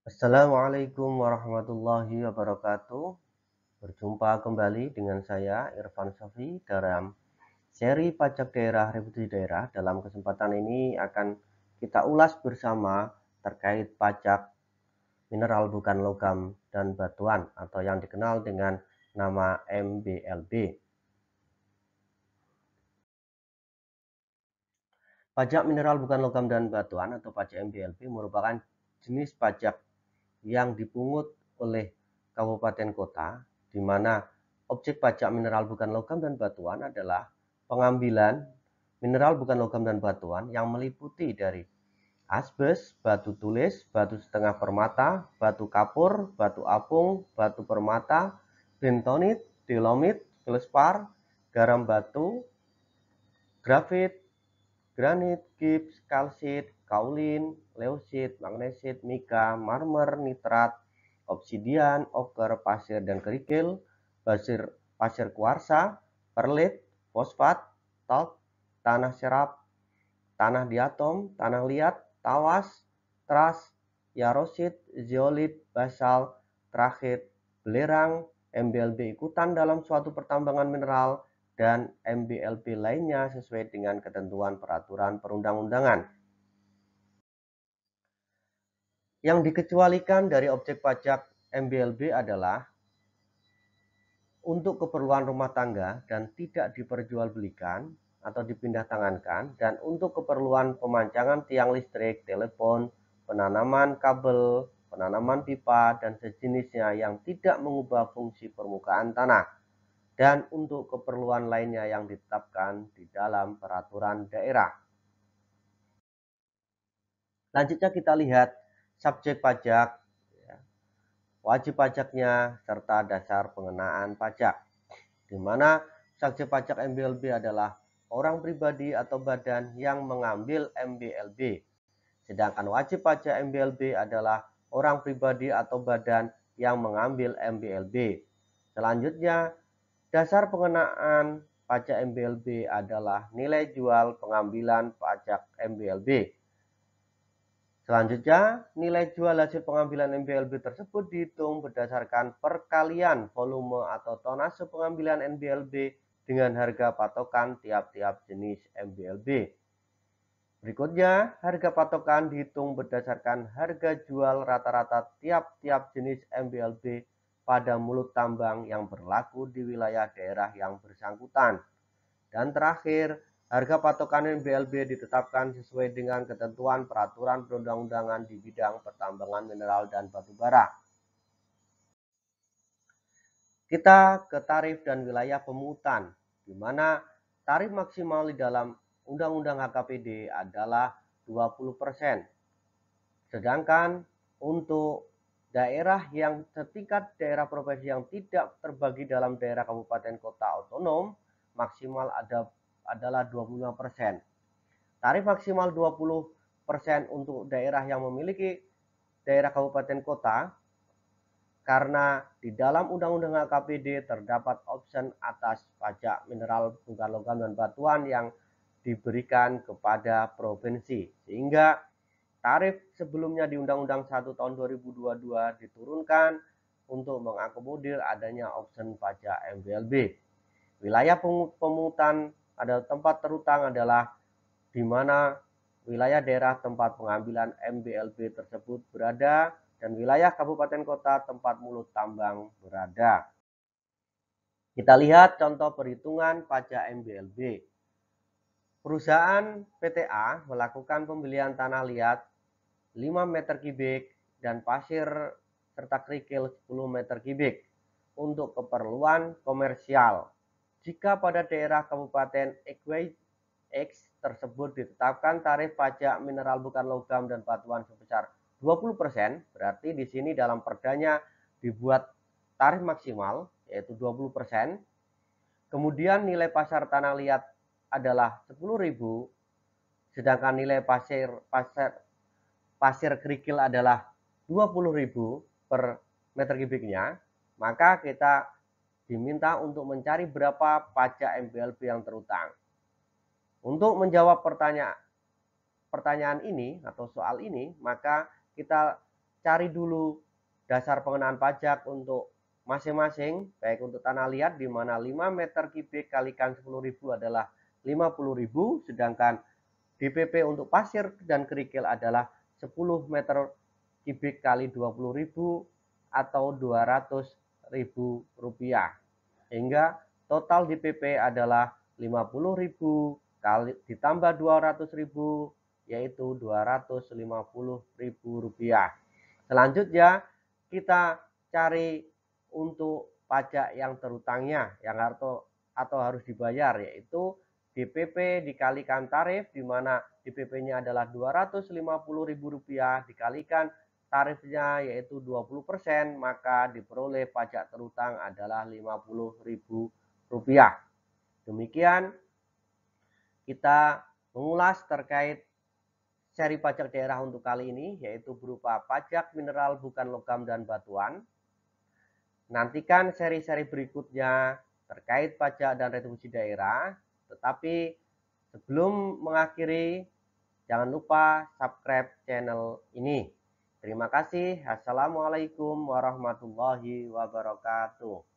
Assalamualaikum warahmatullahi wabarakatuh. Berjumpa kembali dengan saya Irfan Safi dalam seri pajak daerah rebusi daerah. Dalam kesempatan ini akan kita ulas bersama terkait pajak mineral bukan logam dan batuan atau yang dikenal dengan nama MBLB. Pajak mineral bukan logam dan batuan atau pajak MBLB merupakan jenis pajak yang dipungut oleh kabupaten kota, di mana objek pajak mineral bukan logam dan batuan adalah pengambilan mineral bukan logam dan batuan yang meliputi dari asbes, batu tulis, batu setengah permata, batu kapur, batu apung, batu permata, bentonit, dolomit, feldspar, garam batu, grafit, granit, gips, kalsit, kaolin, leusit, magnesit, mika, marmer, nitrat, obsidian, oker, pasir dan kerikil, pasir kuarsa, perlit, fosfat, talk, tanah serap, tanah diatom, tanah liat, tawas, teras, yarosit, zeolit, basal, trachyte, belerang, MBLB ikutan dalam suatu pertambangan mineral, dan MBLB lainnya sesuai dengan ketentuan peraturan perundang-undangan. Yang dikecualikan dari objek pajak MBLB adalah untuk keperluan rumah tangga dan tidak diperjualbelikan atau dipindah tangankan, dan untuk keperluan pemancangan tiang listrik, telepon, penanaman kabel, penanaman pipa, dan sejenisnya yang tidak mengubah fungsi permukaan tanah, dan untuk keperluan lainnya yang ditetapkan di dalam peraturan daerah. Selanjutnya kita lihat subjek pajak, wajib pajaknya, serta dasar pengenaan pajak, di mana subjek pajak MBLB adalah orang pribadi atau badan yang mengambil MBLB, sedangkan wajib pajak MBLB adalah orang pribadi atau badan yang mengambil MBLB. Selanjutnya, dasar pengenaan pajak MBLB adalah nilai jual pengambilan pajak MBLB. Selanjutnya, nilai jual hasil pengambilan MBLB tersebut dihitung berdasarkan perkalian volume atau tonase pengambilan MBLB dengan harga patokan tiap-tiap jenis MBLB. Berikutnya, harga patokan dihitung berdasarkan harga jual rata-rata tiap-tiap jenis MBLB pada mulut tambang yang berlaku di wilayah daerah yang bersangkutan. Dan terakhir, harga patokan MBLB ditetapkan sesuai dengan ketentuan peraturan perundang-undangan di bidang pertambangan mineral dan batu bara. Kita ke tarif dan wilayah pemungutan, di mana tarif maksimal di dalam Undang-Undang HKPD adalah 20%. Sedangkan untuk daerah yang setingkat daerah provinsi yang tidak terbagi dalam daerah kabupaten kota otonom, maksimal adalah 25%. Tarif maksimal 20% untuk daerah yang memiliki daerah kabupaten kota, karena di dalam Undang-Undang HKPD terdapat opsi atas pajak mineral bukan logam dan batuan yang diberikan kepada provinsi, sehingga tarif sebelumnya di Undang-Undang 1 tahun 2022 diturunkan untuk mengakomodir adanya opsi pajak MBLB. Wilayah pemungutan adalah tempat terutang adalah di mana wilayah daerah tempat pengambilan MBLB tersebut berada, dan wilayah kabupaten kota tempat mulut tambang berada. Kita lihat contoh perhitungan pajak MBLB. Perusahaan PTA melakukan pembelian tanah liat 5 meter kubik dan pasir serta kerikil 10 meter kubik untuk keperluan komersial. Jika pada daerah Kabupaten X tersebut ditetapkan tarif pajak mineral bukan logam dan batuan sebesar 20%, berarti di sini dalam perdanya dibuat tarif maksimal yaitu 20%. Kemudian nilai pasar tanah liat adalah 10.000, sedangkan nilai pasir kerikil adalah 20.000 per meter kubiknya, maka kita diminta untuk mencari berapa pajak MBLB yang terutang. Untuk menjawab pertanyaan ini atau soal ini, maka kita cari dulu dasar pengenaan pajak untuk masing-masing, baik untuk tanah liat di mana 5 meter kubik kalikan 10.000 adalah 50.000, sedangkan DPP untuk pasir dan kerikil adalah 10 meter kubik kali 20.000 atau 200.000 rupiah. Hingga total DPP adalah 50.000 kali ditambah 200.000 yaitu 250.000 rupiah. Selanjutnya kita cari untuk pajak yang terutangnya yang atau harus dibayar, yaitu DPP dikalikan tarif, di mana DPP-nya adalah Rp250.000 dikalikan tarifnya yaitu 20%, maka diperoleh pajak terutang adalah Rp50.000. Demikian kita mengulas terkait seri pajak daerah untuk kali ini, yaitu berupa pajak mineral bukan logam dan batuan. Nantikan seri-seri berikutnya terkait pajak dan retribusi daerah. Tetapi sebelum mengakhiri, jangan lupa subscribe channel ini. Terima kasih. Assalamualaikum warahmatullahi wabarakatuh.